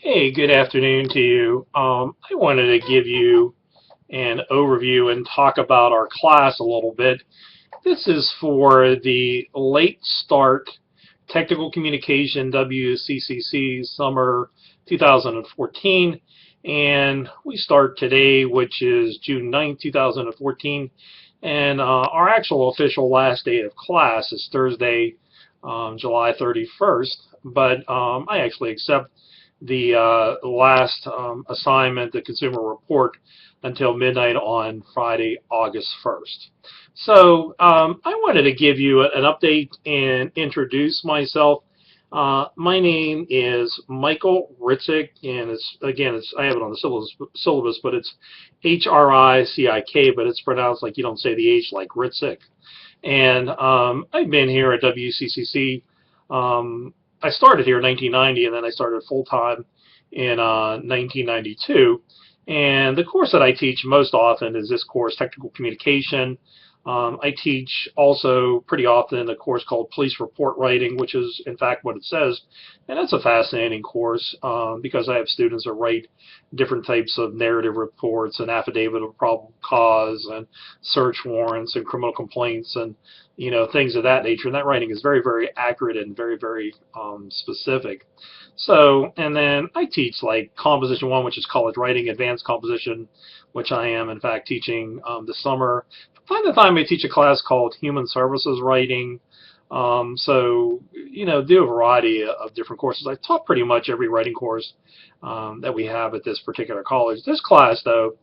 Hey, good afternoon to you. I wanted to give you an overview and talk about our class a little bit. This is for the Late Start Technical Communication WCCC Summer 2014, and we start today, which is June 9th, 2014, and our actual official last day of class is Thursday, July 31st, but I actually accept the last assignment, the consumer report, until midnight on Friday, August 1st. So I wanted to give you an update and introduce myself. My name is Michael Ritzik, and I have it on the syllabus, but it's H-R-I-C-I-K, but it's pronounced like you don't say the H, like Ritzik. And I've been here at WCCC. I started here in 1990, and then I started full-time in 1992. And the course that I teach most often is this course, Technical Communication. I teach also pretty often a course called Police Report Writing, which is in fact what it says. And that's a fascinating course because I have students that write different types of narrative reports and affidavit of probable cause and search warrants and criminal complaints and things of that nature. And that writing is very, very accurate and very, very specific. So, and then I teach like Composition 1, which is college writing, advanced composition, which I am in fact teaching this summer. From time to time I teach a class called Human Services Writing. Do a variety of different courses. I taught pretty much every writing course that we have at this particular college. This class, though,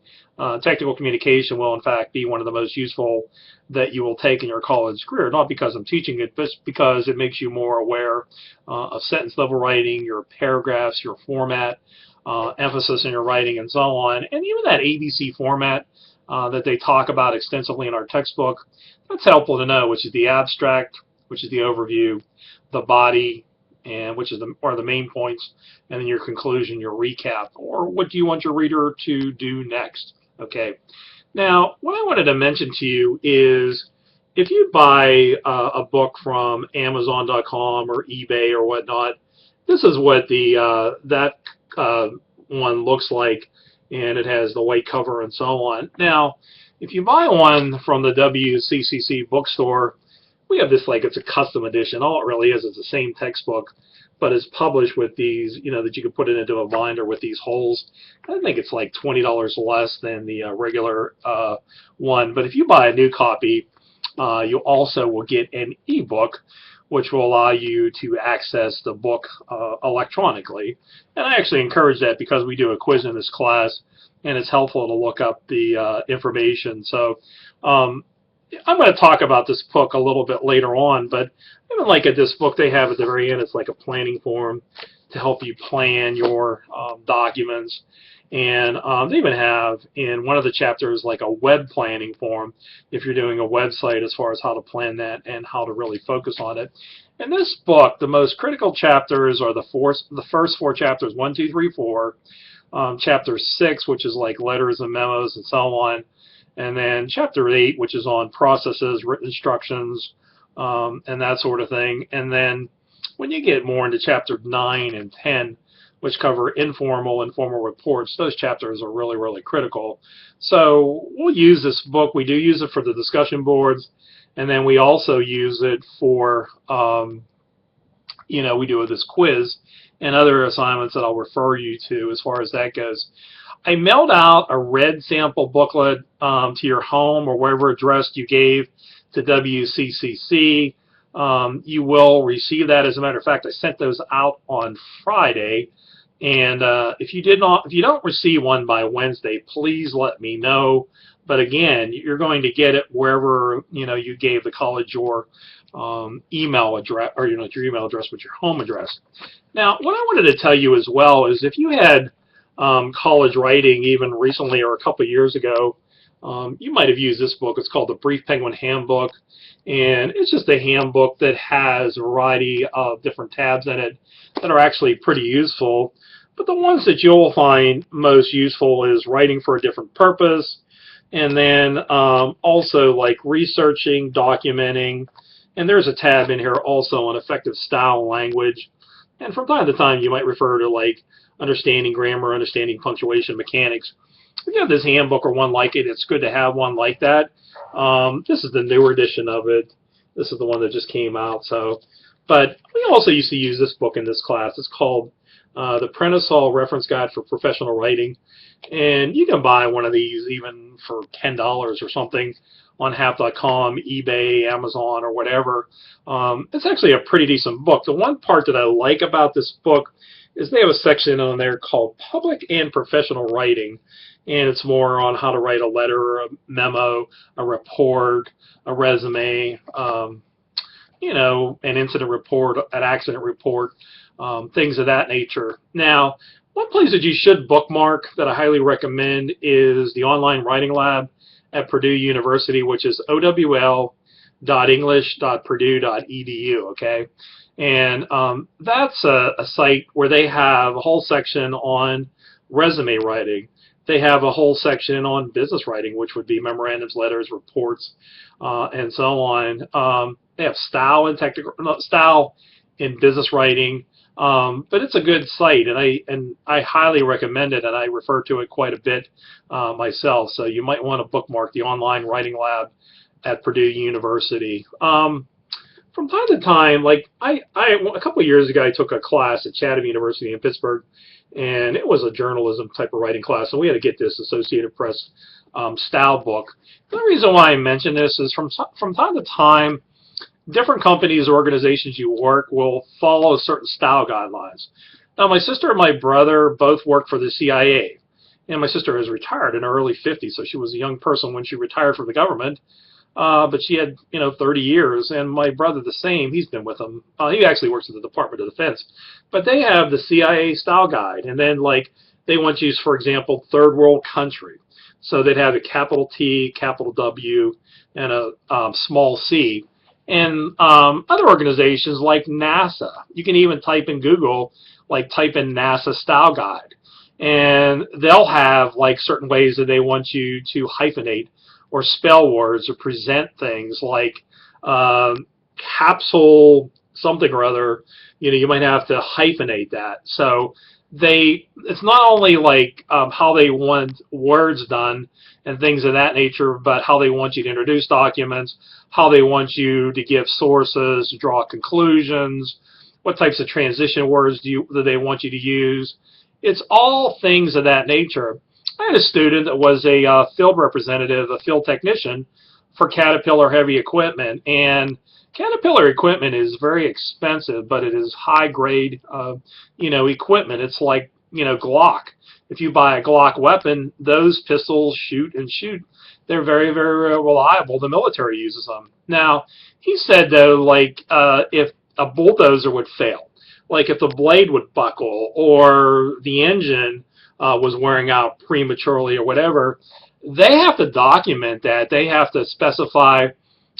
technical communication, will in fact be one of the most useful that you will take in your college career, not because I'm teaching it, but because it makes you more aware of sentence level writing, your paragraphs, your format, emphasis in your writing, and so on. And even that ABC format that they talk about extensively in our textbook, that's helpful to know, which is the abstract, which is the overview, the body, and which is the main points, and then your conclusion, your recap, or what do you want your reader to do next. Okay. Now, what I wanted to mention to you is if you buy a book from Amazon.com or eBay or whatnot, this is what that one looks like, and it has the white cover and so on. Now, if you buy one from the WCCC bookstore, we have this like it's a custom edition. All it really is the same textbook, but it's published with these, that you can put it into a binder with these holes. I think it's like $20 less than the regular one. But if you buy a new copy, you also will get an ebook, which will allow you to access the book electronically. And I actually encourage that because we do a quiz in this class, and it's helpful to look up the information. So I'm going to talk about this book a little bit later on, but even like at this book they have at the very end, it's like a planning form to help you plan your documents. And they even have in one of the chapters like a web planning form if you're doing a website as far as how to plan that and how to really focus on it. In this book, the most critical chapters are the first four chapters, 1, 2, 3, 4. Chapter 6, which is like letters and memos and so on. And then chapter 8, which is on processes, written instructions, and that sort of thing. And then when you get more into chapter 9 and 10, which cover informal and formal reports, those chapters are really, really critical. So we'll use this book. We do use it for the discussion boards, and then we also use it for, we do this quiz and other assignments that I'll refer you to as far as that goes. I mailed out a red sample booklet to your home or wherever address you gave to WCCC. You will receive that. As a matter of fact, I sent those out on Friday. And if you don't receive one by Wednesday, please let me know. But again, you're going to get it wherever you gave the college your email address, or your email address with your home address. Now, what I wanted to tell you as well is if you had college writing even recently or a couple of years ago, you might have used this book. It's called the Brief Penguin Handbook, and it's just a handbook that has a variety of different tabs in it that are actually pretty useful. But the ones that you'll find most useful is writing for a different purpose, and then also like researching, documenting, and there's a tab in here also on effective style language. And from time to time, you might refer to like understanding grammar, understanding punctuation mechanics. If you have this handbook or one like it, it's good to have one like that. This is the newer edition of it. This is the one that just came out. So, but we also used to use this book in this class. It's called the Prentice-Hall Reference Guide for Professional Writing, and you can buy one of these even for $10 or something on Hap.com, eBay, Amazon, or whatever. It's actually a pretty decent book. The one part that I like about this book is they have a section on there called Public and Professional Writing, and it's more on how to write a letter, a memo, a report, a resume, an incident report, an accident report, things of that nature. Now, one place that you should bookmark that I highly recommend is the online writing lab at Purdue University, which is owl.english.purdue.edu, okay? And that's a site where they have a whole section on resume writing. They have a whole section on business writing, which would be memorandums, letters, reports, and so on. They have style in business writing, but it's a good site, and I highly recommend it, and I refer to it quite a bit myself. So you might want to bookmark the online writing lab at Purdue University. From time to time, like a couple of years ago, I took a class at Chatham University in Pittsburgh, and it was a journalism type of writing class, and we had to get this Associated Press style book. The reason why I mention this is from time to time, different companies or organizations you work will follow certain style guidelines. Now, my sister and my brother both work for the CIA, and my sister is retired in her early 50s, so she was a young person when she retired from the government. But she had, 30 years, and my brother the same. He's been with them. He actually works at the Department of Defense. But they have the CIA style guide, and then, they want to use, for example, third world country. So they'd have a capital T, capital W, and a small c. And other organizations like NASA, you can even type in Google, type in NASA style guide. And they'll have, certain ways that they want you to hyphenate or spell words or present things like capsule something or other. You might have to hyphenate that. So it's not only how they want words done and things of that nature, but how they want you to introduce documents, how they want you to give sources, draw conclusions, what types of transition words do they want you to use. It's all things of that nature. I had a student that was a field representative, a field technician for Caterpillar Heavy Equipment, and Caterpillar equipment is very expensive, but it is high-grade, equipment. It's like, Glock. If you buy a Glock weapon, those pistols shoot and shoot. They're very, very reliable. The military uses them. Now, he said, though, if a bulldozer would fail, if the blade would buckle or the engine was wearing out prematurely or whatever, they have to document that. They have to specify,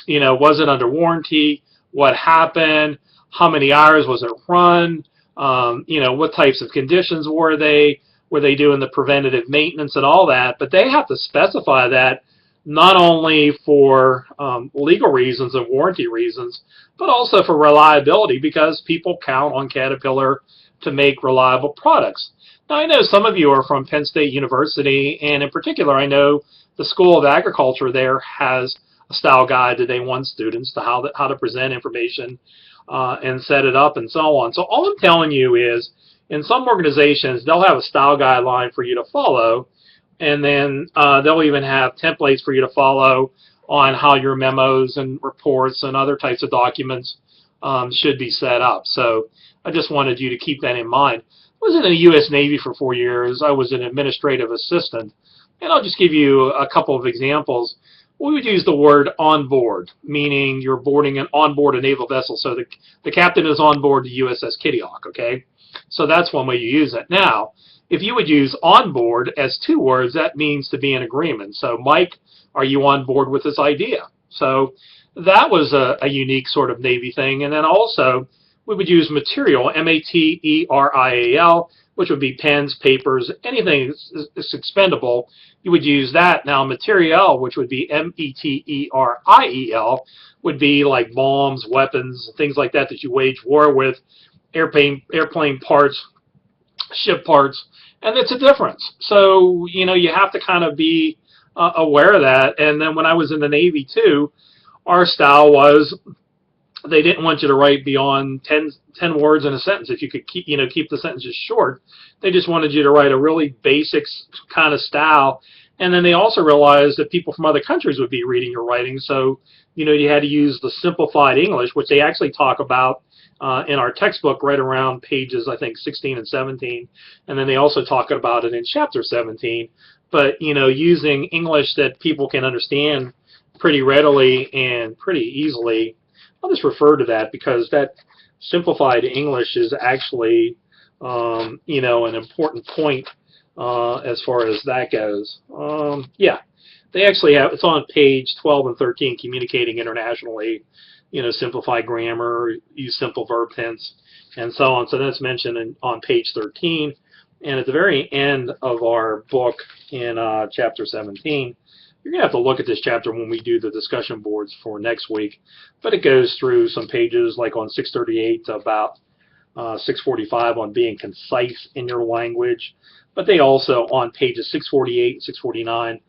was it under warranty, what happened, how many hours was it run, what types of conditions were they doing the preventative maintenance and all that. But they have to specify that not only for legal reasons and warranty reasons, but also for reliability, because people count on Caterpillar to make reliable products. Now, I know some of you are from Penn State University, and in particular, I know the School of Agriculture there has a style guide that they want students to how to present information and set it up and so on. So all I'm telling you is, in some organizations, they'll have a style guideline for you to follow, and then they'll even have templates for you to follow on how your memos and reports and other types of documents should be set up. So I just wanted you to keep that in mind. I was in the U.S. Navy for 4 years. I was an administrative assistant. And I'll just give you a couple of examples. We would use the word on board, meaning you're boarding on board a naval vessel. So the captain is on board the USS Kitty Hawk, okay? So that's one way you use it. Now, if you would use on board as two words, that means to be in agreement. So, Mike, are you on board with this idea? So that was a unique sort of Navy thing. And then also, we would use material, M-A-T-E-R-I-A-L, which would be pens, papers, anything that's expendable. You would use that. Now, materiel, which would be M-E-T-E-R-I-E-L, would be like bombs, weapons, things like that that you wage war with. airplane parts, ship parts, and it's a difference. So, you have to kind of be aware of that. And then when I was in the Navy too, our style was they didn't want you to write beyond 10 words in a sentence. If you could keep the sentences short, they just wanted you to write a really basic kind of style. And then they also realized that people from other countries would be reading your writing, so you had to use the simplified English, which they actually talk about in our textbook right around pages, I think, 16 and 17, and then they also talk about it in chapter 17. But using English that people can understand pretty readily and pretty easily. I'll just refer to that because that simplified English is actually, an important point as far as that goes. Yeah, they actually have, it's on page 12 and 13, communicating internationally, simplified grammar, use simple verb tense, and so on. So that's mentioned on page 13. And at the very end of our book in chapter 17, you're going to have to look at this chapter when we do the discussion boards for next week. But it goes through some pages like on 638 to about 645 on being concise in your language. But they also, on pages 648 and 649,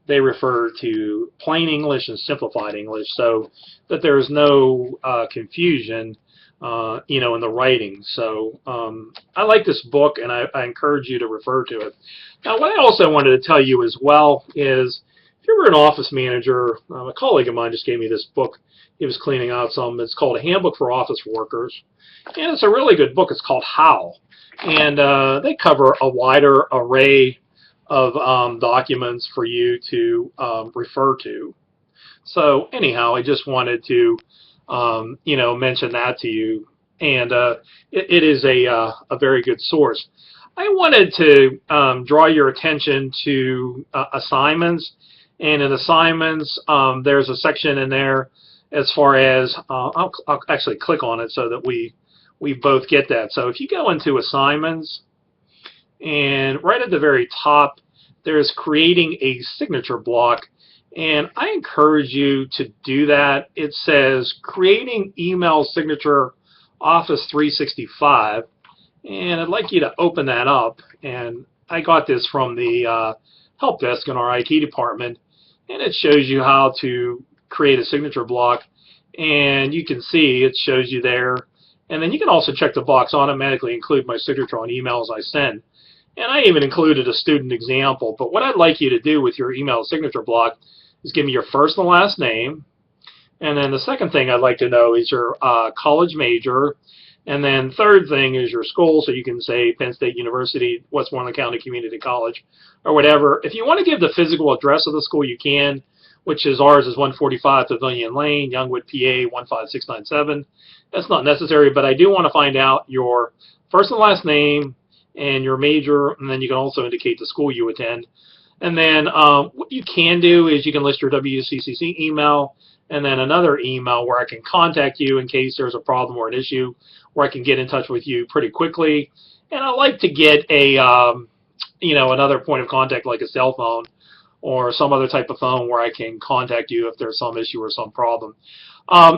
they refer to plain English and simplified English so that there's no confusion in the writing. So I like this book, and I encourage you to refer to it. Now, what I also wanted to tell you as well is, if you were an office manager, a colleague of mine just gave me this book. He was cleaning out some. It's called A Handbook for Office Workers, and it's a really good book. It's called Howl, and they cover a wider array of documents for you to refer to. So anyhow, I just wanted to mention that to you, and it is a very good source. I wanted to draw your attention to assignments, and in assignments, there's a section in there as far as I'll actually click on it so that we both get that. So if you go into assignments, and right at the very top, there's creating a signature block. And I encourage you to do that. It says creating email signature Office 365, and I'd like you to open that up. And I got this from the help desk in our IT department, and it shows you how to create a signature block. And you can see it shows you there. And then you can also check the box automatically include my signature on emails I send. And I even included a student example. But what I'd like you to do with your email signature block is give me your first and last name, and then the second thing I'd like to know is your college major, and then third thing is your school, so you can say Penn State University, Westmoreland County Community College, or whatever. If you want to give the physical address of the school, you can, which is ours is 145 Pavilion Lane, Youngwood, PA 15697. That's not necessary, but I do want to find out your first and last name and your major, and then you can also indicate the school you attend. And then what you can do is you can list your WCCC email and then another email where I can contact you in case there's a problem or an issue, where I can get in touch with you pretty quickly. And I like to get a another point of contact like a cell phone or some other type of phone where I can contact you if there's some issue or some problem.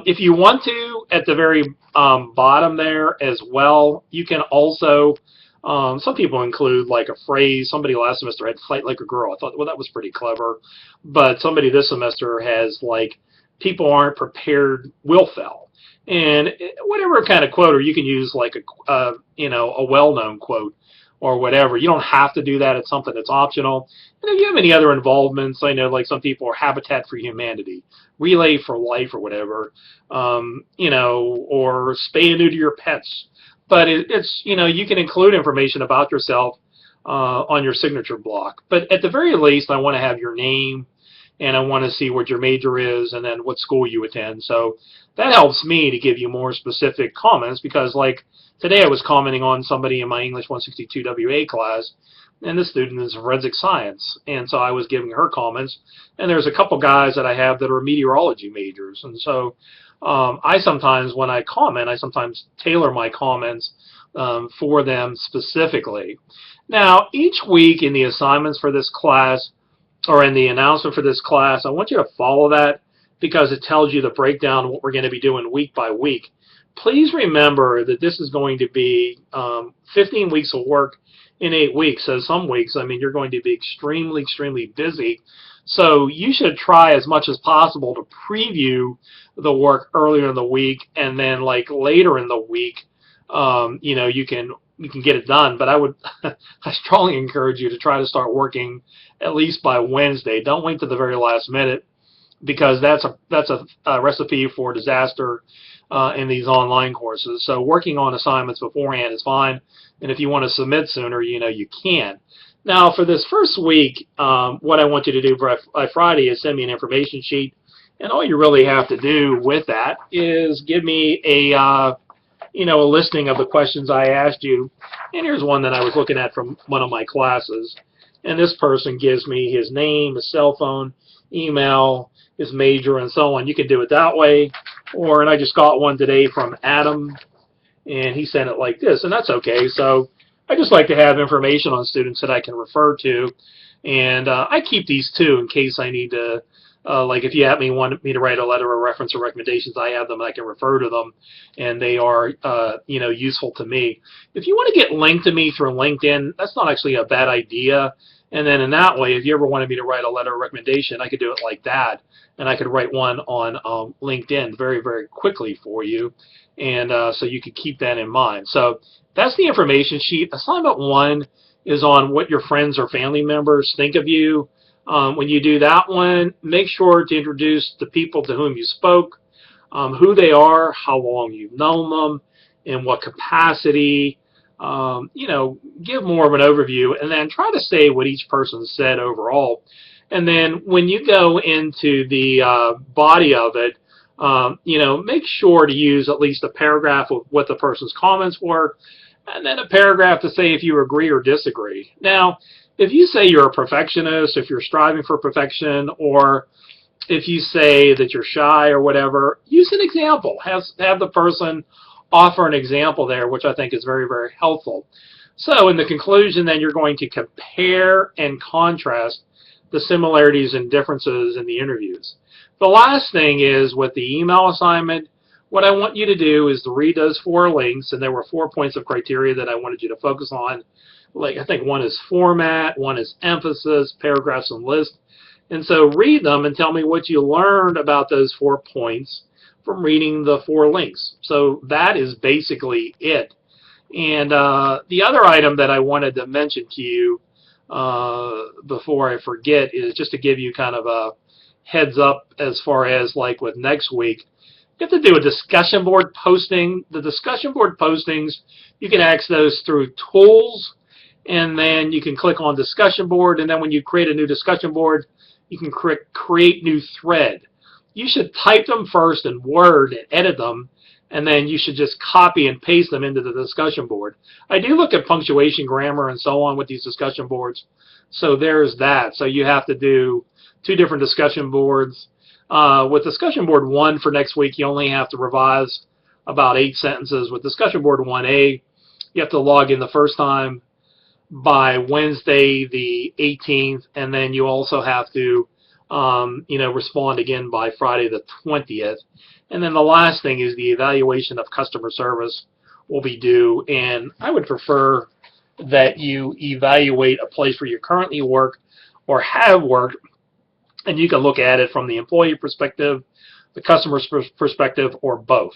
If you want to, at the very bottom there as well, you can also some people include like a phrase. Somebody last semester had "fight like a girl." I thought, well, that was pretty clever. But somebody this semester has like, "people aren't prepared, will fail." And whatever kind of quote, or you can use like a well-known quote or whatever. You don't have to do that. It's something that's optional. And if you have any other involvements, I know like some people are Habitat for Humanity, Relay for Life or whatever, or spay and neuter your pets. But it's you can include information about yourself on your signature block. But at the very least, I want to have your name, and I want to see what your major is, and then what school you attend. So that helps me to give you more specific comments, because like today I was commenting on somebody in my English 162 WA class, and this student is forensic science, and so I was giving her comments. And there's a couple guys that I have that are meteorology majors, and so I sometimes, when I comment, I sometimes tailor my comments for them specifically. Now, each week in the assignments for this class, or in the announcement for this class, I want you to follow that, because it tells you the breakdown of what we're going to be doing week by week. please remember that this is going to be 15 weeks of work in 8 weeks. So some weeks, I mean, you're going to be extremely, extremely busy. So you should try as much as possible to preview the work earlier in the week, and then like later in the week, you can get it done. But I strongly encourage you to try to start working at least by Wednesday. Don't wait to the very last minute, because that's a recipe for disaster in these online courses. So working on assignments beforehand is fine, and if you want to submit sooner, you can. Now, for this first week, what I want you to do by Friday is send me an information sheet, and all you really have to do with that is give me a listing of the questions I asked you. And here's one that I was looking at from one of my classes, and this person gives me his name, his cell phone, email, his major, and so on. You can do it that way, and I just got one today from Adam, and he sent it like this, and that's okay. So I just like to have information on students that I can refer to, and I keep these too in case I need to, like if you want me to write a letter of reference or recommendations, I have them, I can refer to them, and they are useful to me. If you want to get linked to me through LinkedIn, that's not actually a bad idea. And then in that way, if you ever wanted me to write a letter of recommendation, I could do it like that, and I could write one on LinkedIn very, very quickly for you, and so you could keep that in mind. So that's the information sheet. Assignment 1 is on what your friends or family members think of you. When you do that one, make sure to introduce the people to whom you spoke, who they are, how long you've known them, in what capacity. Give more of an overview, and then try to say what each person said overall. And then when you go into the body of it, make sure to use at least a paragraph of what the person's comments were, and then a paragraph to say if you agree or disagree. Now, if you say you're a perfectionist, if you're striving for perfection, or if you say that you're shy or whatever, use an example. Have the person offer an example there, which I think is very, very helpful. So in the conclusion, then, you're going to compare and contrast the similarities and differences in the interviews. The last thing is, with the email assignment, what I want you to do is to read those 4 links, and there were 4 points of criteria that I wanted you to focus on. Like, I think one is format, one is emphasis, paragraphs, and list. And so read them and tell me what you learned about those 4 points from reading the 4 links. So that is basically it. And the other item that I wanted to mention to you before I forget is just to give you kind of a heads up as far as like with next week. You have to do a discussion board posting. The discussion board postings, you can access those through Tools, and then you can click on Discussion Board, and then when you create a new discussion board, you can create new thread. You should type them first in Word and edit them, and then you should just copy and paste them into the discussion board. I do look at punctuation, grammar, and so on with these discussion boards, so there's that. So you have to do 2 different discussion boards. With discussion board 1 for next week, you only have to revise about 8 sentences. With discussion board 1A, you have to log in the first time by Wednesday the 18th, and then you also have to respond again by Friday the 20th. And then the last thing is the evaluation of customer service will be due, and I would prefer that you evaluate a place where you currently work or have worked, and you can look at it from the employee perspective, the customer's perspective, or both.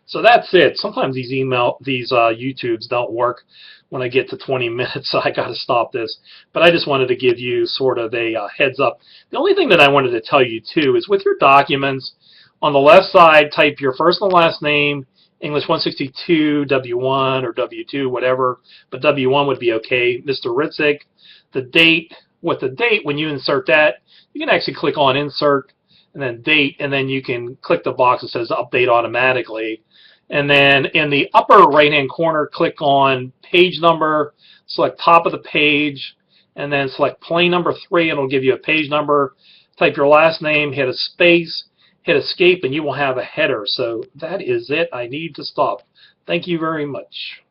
So that's it. Sometimes these YouTubes don't work when I get to 20 minutes, so I got to stop this. But I just wanted to give you sort of a heads up. The only thing that I wanted to tell you too is with your documents, on the left side, type your first and last name, English 162, W1 or W2, whatever, but W1 would be okay. Mr. Ritzik, the date. With the date, when you insert that, you can actually click on Insert and then Date, and then you can click the box that says Update Automatically. And then in the upper right-hand corner, click on Page Number, select top of the page, and then select plain number 3, and it'll give you a page number. Type your last name, hit a space, hit Escape, and you will have a header. So that is it. I need to stop. Thank you very much.